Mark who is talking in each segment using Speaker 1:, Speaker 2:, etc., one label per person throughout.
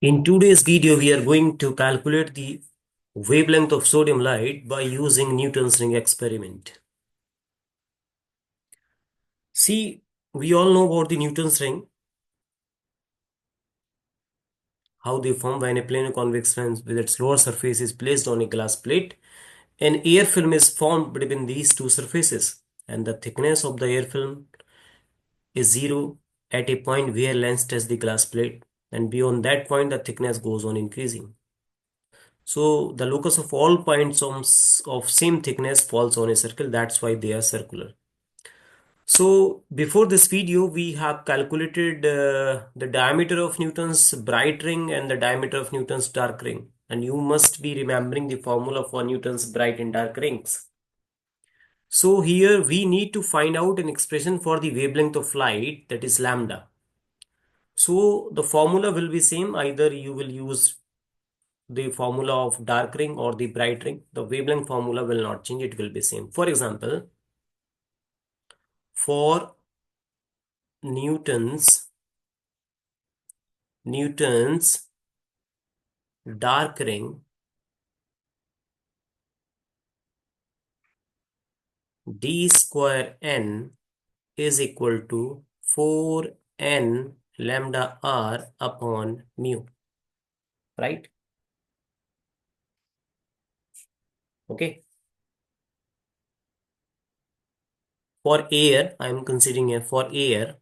Speaker 1: In today's video, we are going to calculate the wavelength of sodium light by using Newton's ring experiment. See, we all know about the Newton's ring, how they form when a plane convex lens with its lower surface is placed on a glass plate. An air film is formed between these two surfaces, and the thickness of the air film is zero at a point where lens touches the glass plate, and beyond that point, the thickness goes on increasing. So the locus of all points of same thickness falls on a circle. That's why they are circular. So before this video, we have calculated the diameter of Newton's bright ring and the diameter of Newton's dark ring. And you must be remembering the formula for Newton's bright and dark rings. So here we need to find out an expression for the wavelength of light, that is lambda. So the formula will be same. Either you will use the formula of dark ring or the bright ring. The wavelength formula will not change, it will be same. For example, for Newton's dark ring, d square n is equal to 4n lambda r upon mu, right? Okay. For air, I am considering here, for air,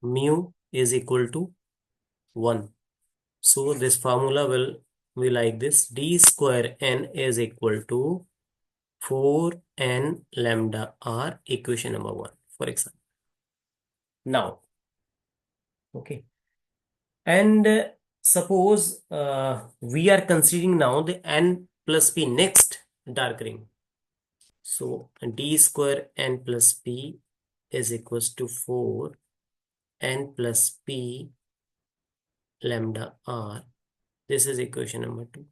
Speaker 1: mu is equal to 1. So this formula will be like this: d square n is equal to 4n lambda r, equation number 1, for example. Now, okay. And suppose we are considering now the n plus p next dark ring. So d square n plus p is equals to 4n plus p lambda r. This is equation number 2.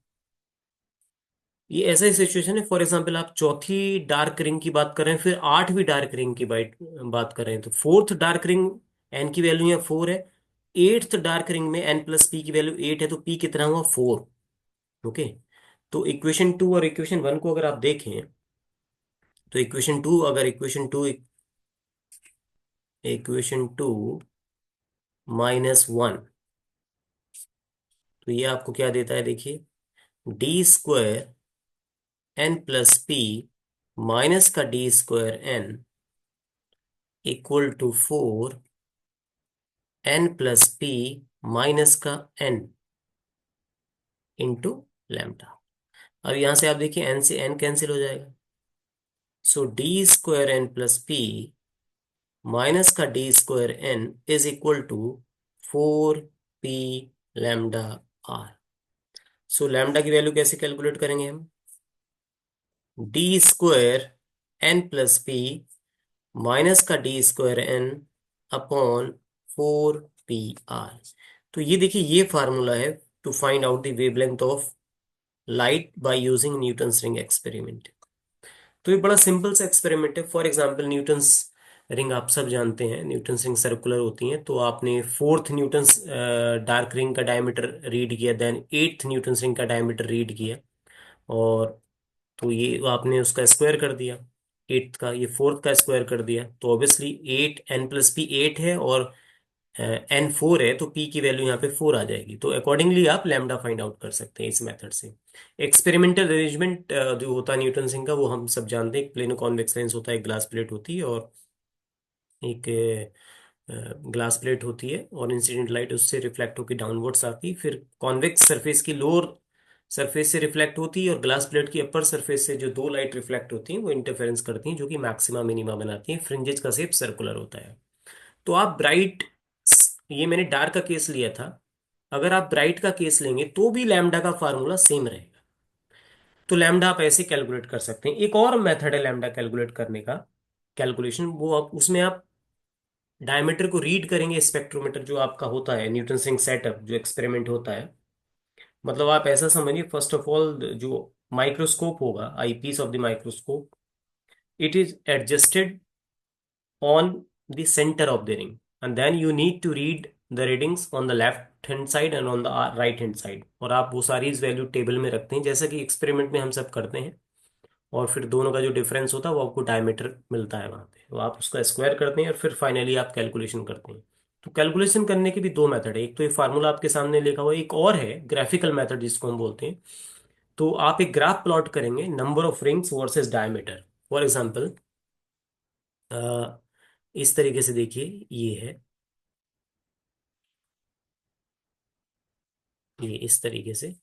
Speaker 1: ये ऐसा ही situation है, for example आप चौथी dark ring की बात कर रहे हैं, फिर आठवीं डार्क रिंग की बात कर रहे हैं, तो फोर्थ डार्क रिंग एन की वैल्यू यहाँ 4 है, एट्थ डार्क रिंग में एन प्लस पी की वैल्यू 8 है, तो पी कितना हुआ 4. ओके. तो इक्वेशन 2 और इक्वेशन 1 को अगर आप देखें, तो इक्वेशन 2 -1, तो ये आपको क्या देता है, देखिए, D square N plus P minus का D square N equal to 4n plus P minus का n इंटू लैम्डा. अब यहां से आप देखिए, n से n कैंसिल हो जाएगा. So D square N plus P minus का D square N is equal to 4p lambda R. So lambda की वैल्यू कैसे कैलकुलेट करेंगे हम? D square N plus P minus का D square N upon 4pr. तो ये देखिए, ये फार्मूला है to find out the wavelength of light by using Newton's ring experiment. तो ये बड़ा सिंपल सा एक्सपेरिमेंट है. फॉर एग्जांपल, न्यूटन्स रिंग आप सब जानते हैं, न्यूटन्स रिंग सर्कुलर होती हैं. तो आपने फोर्थ न्यूटन्स डार्क रिंग का डायमीटर रीड किया, देन एट्थ न्यूटन्स रिंग का डायमीटर रीड किया, और तो ये आपने उसका स्क्वायर कर दिया, एट्थ का, ये फोर्थ का स्क्वायर कर दिया. तो ऑब्वियसली 8n+p 8 है, और n 4 है, तो p की वैल्यू यहाँ पे 4 आ जाएगी. तो अकॉर्डिंगली आप लैम्डा फाइंड आउट कर सकते हैं इस मेथड से. एक्सपेरिमेंटल अरेंजमेंट जो होता है न्यूटन रिंग का, वो हम सब जानते हैं. एक प्लेनो कॉन्वेक्स लेंस होता है, एक ग्लास प्लेट होती है, और एक ग्लास प्लेट होती है, और इंसिडेंट लाइट उससे रिफ्लेक्ट होकर डाउनवर्ड्स आती है. फिर कॉन्वेक्स सरफेस की लोअर सरफेस से रिफ्लेक्ट होती है, और ग्लास प्लेट की अपर सरफेस से जो दो लाइट रिफ्लेक्ट होती हैं वो इंटरफेरेंस करती हैं, जो कि मैक्सिमा मिनिमा बनाती हैं. फ्रिंजेस का शेप सर्कुलर होता है. तो आप ब्राइट, ये मैंने डार्क का केस लिया था, अगर आप ब्राइट का केस लेंगे तो भी लैम्डा का फार्मूला सेम रहेगा. तो लैम्डा आप ऐसे कैलकुलेट कर सकते हैं. एक और मेथड है लैम्डा कैलकुलेट करने का, कैलकुलेशन, वो आप उसमें आप डायमीटर को रीड करेंगे. स्पेक्ट्रोमीटर जो आपका होता है, न्यूटन रिंग सेटअप जो एक्सपेरिमेंट होता है, मतलब आप ऐसा समझिए, फर्स्ट ऑफ ऑल जो माइक्रोस्कोप होगा, eyepiece of the microscope, it is adjusted on the center of the ring, and then you need to read the readings on the left hand side and on the right hand side, और आप वो सारी value table में रखते हैं जैसा कि experiment में हम सब करते हैं। और फिर दोनों का जो डिफरेंस होता है वो आपको डायमीटर मिलता है वहाँ पे, तो आप उसका स्क्वायर करते हैं और फिर फाइनली आप कैलकुलेशन करते हैं। तो कैलकुलेशन करने के भी दो मेथड है, एक तो ये फार्मूला आपके सामने लिखा हुआ है, एक और है ग्राफिकल मेथड जिसको हम बोलते हैं। तो आप एक ग्राफ प्लॉट करेंगे number of rings versus diameter. For example इस तरीके से देखिए, ये है, ये इस तरीके से।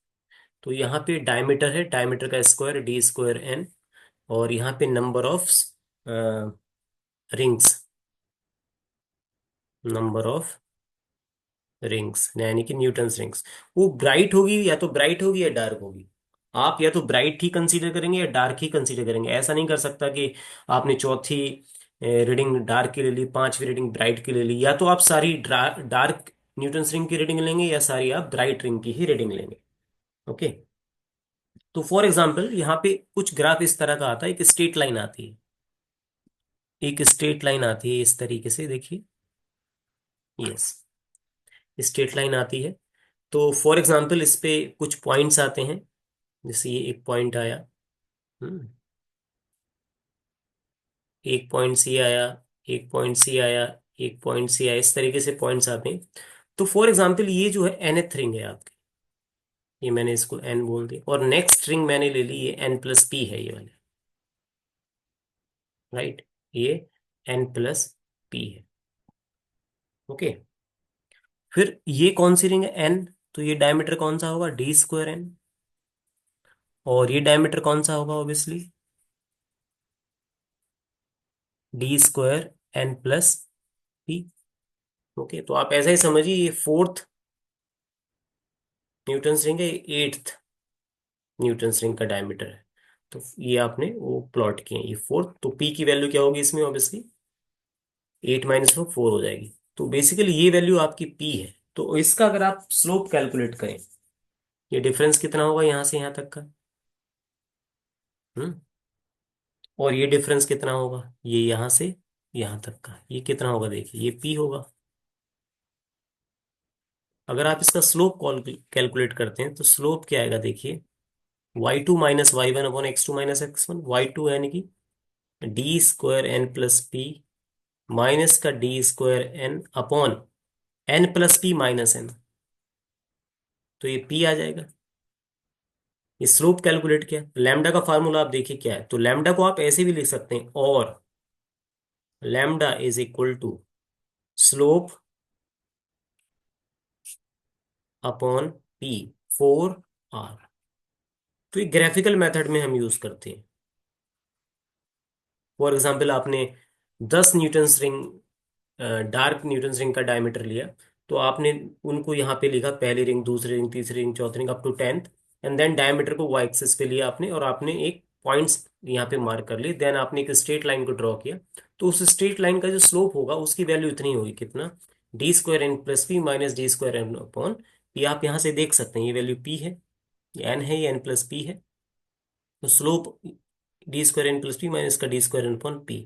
Speaker 1: तो यहाँ पे डायमीटर है, डायमीटर का स्क्वायर डी स्क्वायर एन, और यहाँ पे number of rings, number of rings यानी कि न्यूटन्स रिंग्स। वो ब्राइट होगी, या तो ब्राइट होगी या डार्क होगी। आप या तो ब्राइट ही कंसीडर करेंगे या डार्क ही कंसीडर करेंगे। ऐसा नहीं कर सकता कि आपने चौथी रीडिंग डार्क की ले ली, पांचवी रीडिंग ब्राइट की ले ली, या तो आप सारी डार्क न्यूटन्स रिंग की रीडिंग लेंगे या सारी आप ब्राइट रिंग की ही रीडिंग लेंगे। ओके। तो फॉर एग्जाम्पल यहाँ पे कुछ ग्राफ इस तरह का आता है, एक स्ट्रेट लाइन आती है, एक स्ट्रेट लाइन आती है इस तरीके से, देखिए, यस, स्ट्रेट लाइन आती है। तो फॉर एग्जाम्पल इस पे कुछ पॉइंट्स आते हैं, जैसे ये एक पॉइंट आया, हम्म, एक पॉइंट सी आया, एक पॉइंट सी आया, एक पॉइंट सी आया, इस तरीके से पॉइंट्स आते हैं। तो फॉर एग्जाम्पल ये जो है nth रिंग है आपकी, ये मैंने इसको n बोल दिया, और नेक्स्ट रिंग मैंने ले ली, ये n प्लस पी है ये वाले, राइट, ये n प्लस पी है। ओके। फिर ये कौन सी रिंग है n, तो ये डायमीटर कौन सा होगा, डी स्क्वायर एन, और ये डायमीटर कौन सा होगा, obviously D square N plus P. Okay, तो आप ऐसा ही समझिए, ये फोर्थ न्यूटन रिंग है, एट्थ न्यूटन रिंग का डायमीटर है। तो ये आपने वो प्लॉट किए हैं, ये फोर्थ, तो पी की वैल्यू क्या होगी इसमें, ऑब्वियसली 8 - 4 हो जाएगी। तो बेसिकली ये वैल्यू आपकी पी है। तो इसका अगर आप स्लोप कैलकुलेट करें, ये डिफरेंस कितना होगा यहाँ से यहाँ तक का, हम्म, और ये डिफरेंस कितना होगा, ये यहाँ से यहाँ तक का, ये कितना होगा, देखिए ये पी होगा। अगर आप इसका स्लोप कैलकुलेट करते हैं तो स्लोप क्या आएगा, देखिए, y2 - y1/x2 - x1, y2 यानी कि D square N plus P, minus का D square N upon N plus P minus N, तो ये पी आ जाएगा। ये स्लोप कैलकुलेट किया, लैम्डा का फार्मूला आप देखिए क्या है, तो लैम्डा को आप ऐसे भी लिख सकते हैं, और lambda is equal to slope upon P, 4 r। तो ये ग्राफिकल मेथड में हम यूज करते हैं। फॉर एग्जाम्पल आपने 10 Newton ring, dark Newton ring का डायमीटर लिया, तो आपने उनको यहाँ पे लिखा, पहली रिंग, दूसरी रिंग, तीसरी रिंग, चौथी ring, up to 10th, and then diameter को वाई एक्सिस पे लिया आपने, और आपने एक पॉइंट्स यहाँ पे मार्क कर लिए, देन आपने एक स्ट्रेट लाइन को ड्रॉ किया। तो उस स्ट्रेट लाइन का जो स्लोप होगा उसकी वैल्यू इतनी होगी, कितना, D square N plus P minus D square N upon P. आप यहाँ से देख सकते हैं ये वैल्यू पी है, ये एन है, ये एन प्लस पी है। तो slope D square N plus P minus का D square N upon P.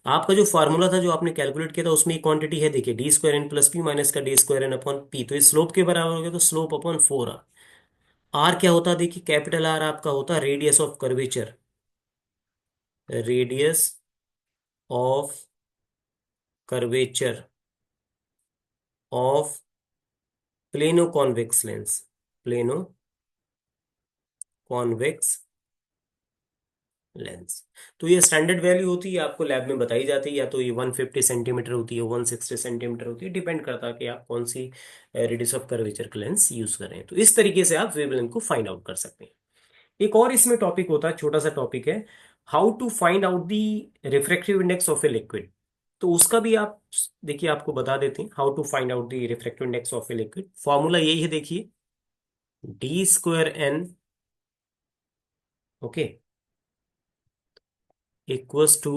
Speaker 1: आपका जो फार्मूला था जो आपने कैलकुलेट किया था उसमें एक क्वांटिटी है, देखिए, D square N plus P minus का D square N upon P, तो इस स्लोप के बराबर हो गया, तो स्लोप अपॉन 4 r। आर क्या होता है, देखिए, कैपिटल आर आपका होता है radius of curvature, radius of curvature of plano convex lens, plano convex lens. तो ये स्टैंडर्ड वैल्यू होती है, आपको लैब में बताई जाती है, या तो ये 150 सेंटीमीटर होती है, 160 सेंटीमीटर होती है, डिपेंड करता है कि आप कौन सी रेडियस ऑफ कर्वेचर का लेंस यूज कर रहे हैं। तो इस तरीके से आप वेवलेंथ को फाइंड आउट कर सकते हैं। एक और इसमें टॉपिक होता है, छोटा सा टॉपिक है, how to find out the refractive index of a liquid. तो उसका भी आप देखिए, आपको बता देते हैं, how to find out the refractive index of a liquid. Formula यही है, देखिए, D square N, okay, equals to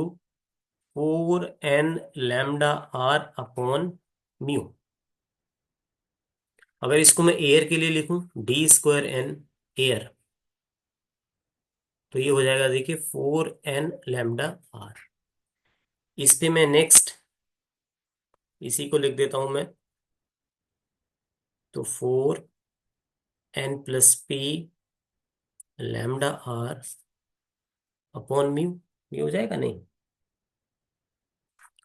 Speaker 1: 4n lambda R upon mu. अगर इसको मैं एयर के लिए लिखूं, डी स्क्वायर एन एयर, तो ये हो जाएगा, देखिए, 4n लैम्डा आर। इस पे मैं नेक्स्ट इसी को लिख देता हूं मैं, तो 4n+p lambda R upon mu, ये हो जाएगा नहीं,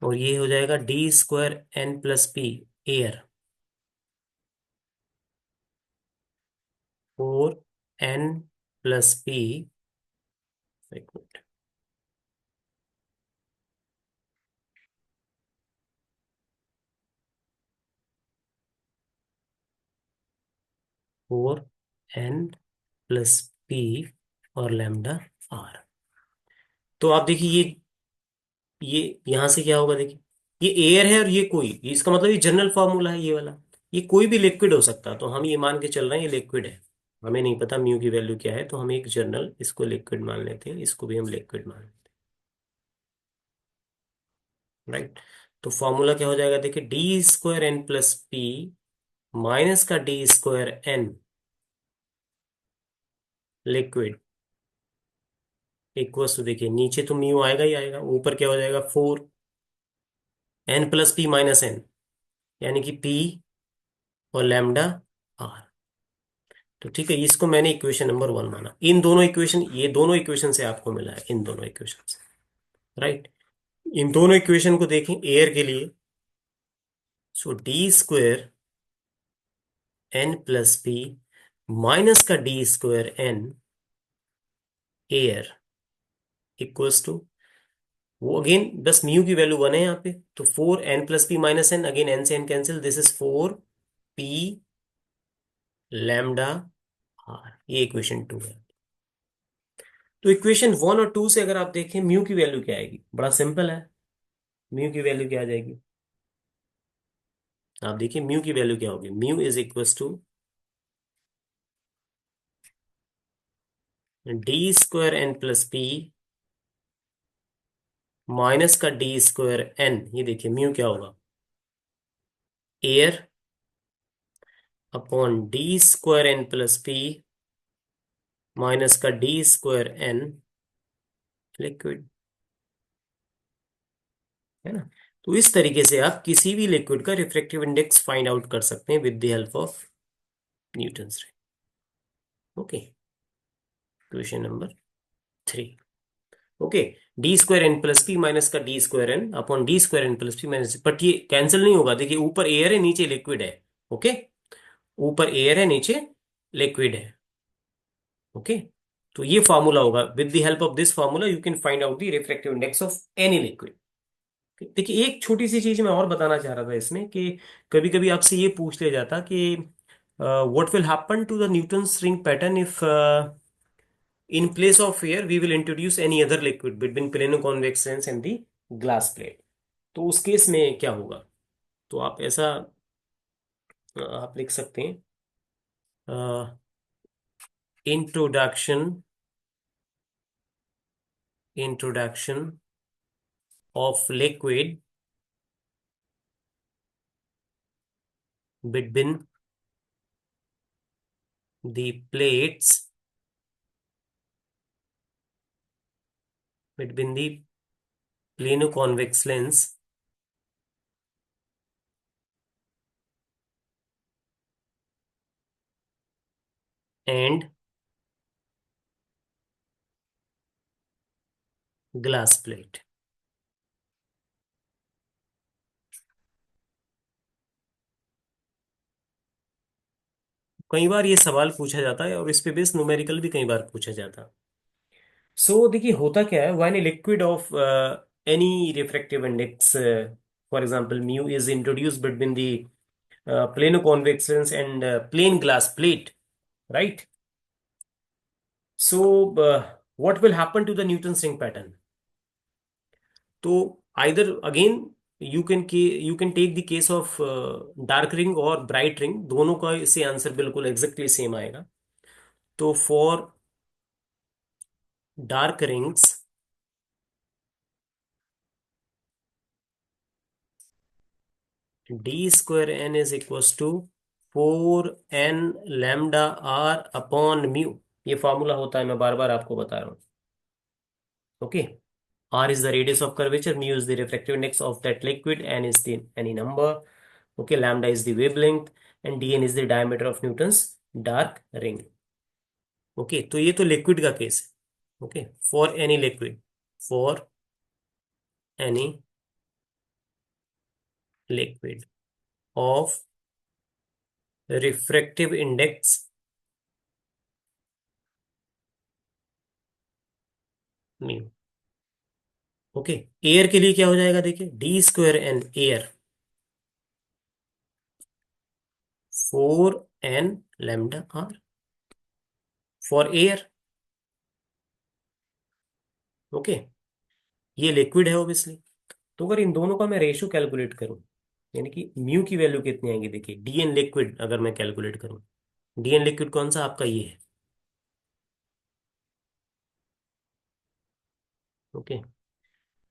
Speaker 1: और ये हो जाएगा d²n+p एयर, 4n+p, एक मिनट, 4n+p और लैम्डा आर। तो आप देखिए ये यहां से क्या होगा, देखिए ये एयर है और ये कोई, इसका मतलब ये जनरल फॉर्मूला है ये वाला, ये कोई भी लिक्विड हो सकता है, तो हम ये मान के चल रहे हैं ये लिक्विड है। हमें नहीं पता म्यू की वैल्यू क्या है, तो हम एक जनरल इसको लिक्विड मान लेते हैं, इसको भी हम लिक्विड मान लेते हैं, राइट। तो फॉर्मूला क्या हो जाएगा, देखिए d²n+p माइनस का d²n लिक्विड इक्वल्स टू, देखिए नीचे तो म्यू आएगा ही आएगा, ऊपर क्या हो जाएगा 4n+p - n, यानी कि p और लैम्डा आर। तो ठीक है, इसको मैंने इक्वेशन नंबर 1 माना। इन दोनों इक्वेशन, ये दोनों इक्वेशन से आपको मिला है, इन दोनों इक्वेशन से, राइट। इन दोनों इक्वेशन को देखें एयर के लिए। सो d²n+p माइनस का d²n एयर इक्वल्स टू, वो अगेन बस म्यू की वैल्यू 1 है यहाँ पे, तो 4n+p - n, अगेन n से n cancel, this is 4p lambda R, ये इक्वेशन 2 है। तो इक्वेशन 1 और 2 से अगर आप देखें म्यू की वैल्यू क्या आएगी, बड़ा सिंपल है। म्यू की वैल्यू क्या आ जाएगी, आप देखिए म्यू की वैल्यू क्या होगी, mu is equals to d²n+p minus का d²n, ये देखिए म्यू क्या होगा, एयर अपॉन d²n+p माइनस का d²n लिक्विड, है ना। तो इस तरीके से आप किसी भी लिक्विड का रिफ्रैक्टिव इंडेक्स फाइंड आउट कर सकते हैं with the help of Newton's ray. Okay, question number 3। Okay, d²n+p minus का d²n upon d²n+p minus, but ये कैंसिल नहीं होगा, देखिए ऊपर एयर है नीचे लिक्विड है। ओके, ऊपर एयर है नीचे लिक्विड है। ओके, तो ये फॉर्मूला होगा, with the help of this formula you can find out the refractive index of any liquid. देखिए एक छोटी सी चीज मैं और बताना चाह रहा था इसमें, कि कभी कभी आपसे ये पूछ लिया जाता कि what will happen to the Newton's ring pattern if in place of air we will introduce any other liquid between plano convex lens and the glass plate। तो उस केस में क्या होगा, तो आप ऐसा आप लिख सकते हैं, introduction introduction of liquid between the plates, between the plano convex lens and glass plate। कई बार ये सवाल पूछा जाता है और इस पे बेस न्यूमेरिकल भी कई बार पूछा जाता है। सो देखिए होता क्या है, when a liquid of any refractive index, for example mu is introduced between the plano convex lens and plain glass plate, right? So what will happen to the Newton's ring pattern? तो either again you can take the case of dark ring और bright ring, दोनों का इससे answer बिल्कुल exactly same आएगा। तो for dark rings d²n is equals to 4n lambda R upon mu, ये formula होता है, मैं बार बार आपको बता रहा हूँ। Okay, r is the radius of curvature, mu is the refractive index of that liquid, n is the any number, Okay, lambda is the wavelength and dn is the diameter of Newton's dark ring. Okay, तो ये तो liquid का case है. Okay, for any liquid, for any liquid of refractive index mu. Okay, air के लिए क्या हो जाएगा, देखिए D square N air, 4 n lambda r for air. Okay, ये लिक्विड है ऑब्वियसली. तो अगर इन दोनों का मैं रेशियो कैलकुलेट करूं, यानी कि म्यू की वैल्यू कितनी आएगी, देखिए डीएन लिक्विड अगर मैं कैलकुलेट करूं, डीएन लिक्विड कौन सा आपका, ये है. ओके,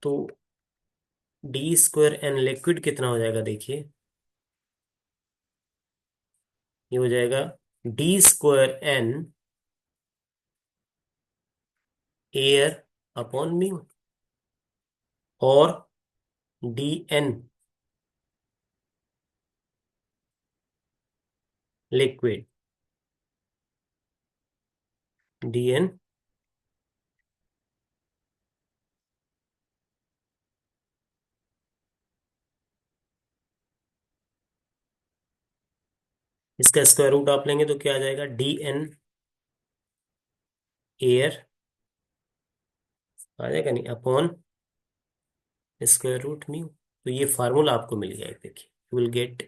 Speaker 1: तो डी स्क्वायर एन लिक्विड कितना हो जाएगा, देखिए ये हो जाएगा D square N air upon mu, और D N liquid, D N इसका स्क्वायर रूट आप लेंगे तो क्या आ जाएगा, डी एन एयर आ जाएगा नहीं, अपॉन स्क्वायर रूट म्यू. तो ये फार्मूला आपको मिल गया है, देखिए you will get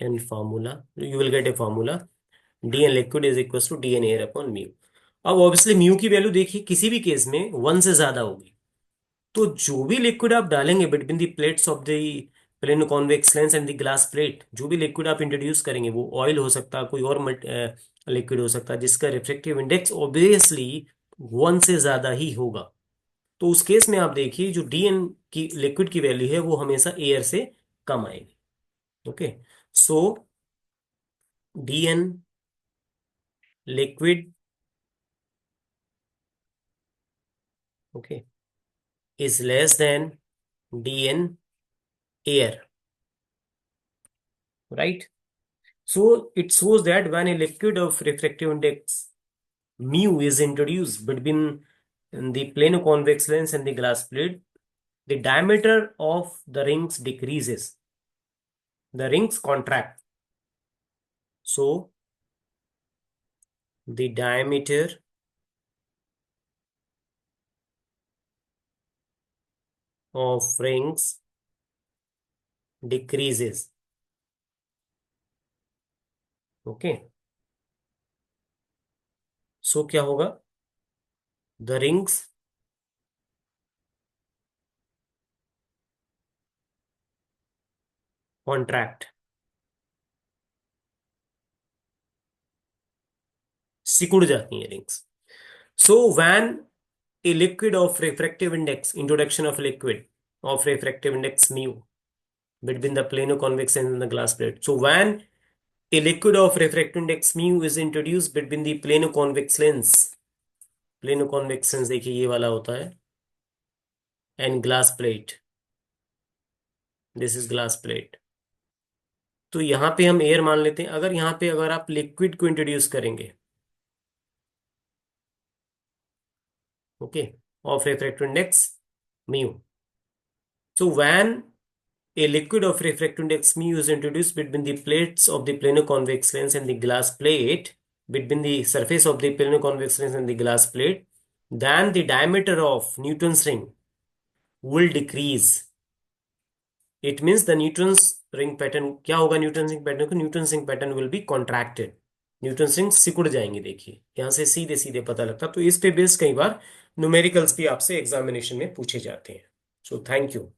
Speaker 1: a formula, D N liquid is equal to D N air upon mu. अब ऑब्वियसली म्यू की वैल्यू देखिए किसी भी केस में 1 से ज्यादा होगी, तो जो भी लिक्विड आप डालेंगे between the plates of the plane convex lens and the glass plate, जो भी लिक्विड आप इंट्रोड्यूस करेंगे, वो ऑयल हो सकता है, कोई और लिक्विड हो सकता है, जिसका रिफ्रैक्टिव इंडेक्स ऑब्वियसली 1 से ज्यादा ही होगा. तो उस केस में आप देखिए जो डीएन की लिक्विड की वैल्यू है वो हमेशा एयर से कम आएगी. Okay, so D N liquid, okay, is less than D N air, right? So it shows that when a liquid of refractive index mu is introduced between the plano convex lens and the glass plate, the diameter of the rings decreases, the rings contract. So the diameter of rings decreases. Okay, so क्या होगा, the rings contract, सिकुड़ जाती हैं rings. So when a liquid of refractive index, introduction of liquid of refractive index mu between the plano convex and the glass plate. So when a liquid of refractive index mu is introduced between the plano convex lens, plano convex lens देखिए ये वाला होता है, and glass plate, this is glass plate. तो यहाँ पे हम air मान लेते हैं. अगर यहाँ पे अगर आप लिक्विड को इंट्रोड्यूस करेंगे, okay, of refractive index mu, so when a liquid of refractive index mu is introduced between the plates of the plano convex lens and the glass plate, between the surface of the plano convex lens and the glass plate, then the diameter of Newton's ring will decrease. It means the Newton's ring pattern क्या होगा, Newton's ring pattern को, Newton's ring pattern will be contracted. Newton's ring सिकुड़ जाएंगे. देखिए यहाँ से सीधे सीधे पता लगता. तो इस पे बेस कई बार न्यूमेरिकल्स भी आपसे एग्जामिनेशन में पूछे जाते हैं. So thank you.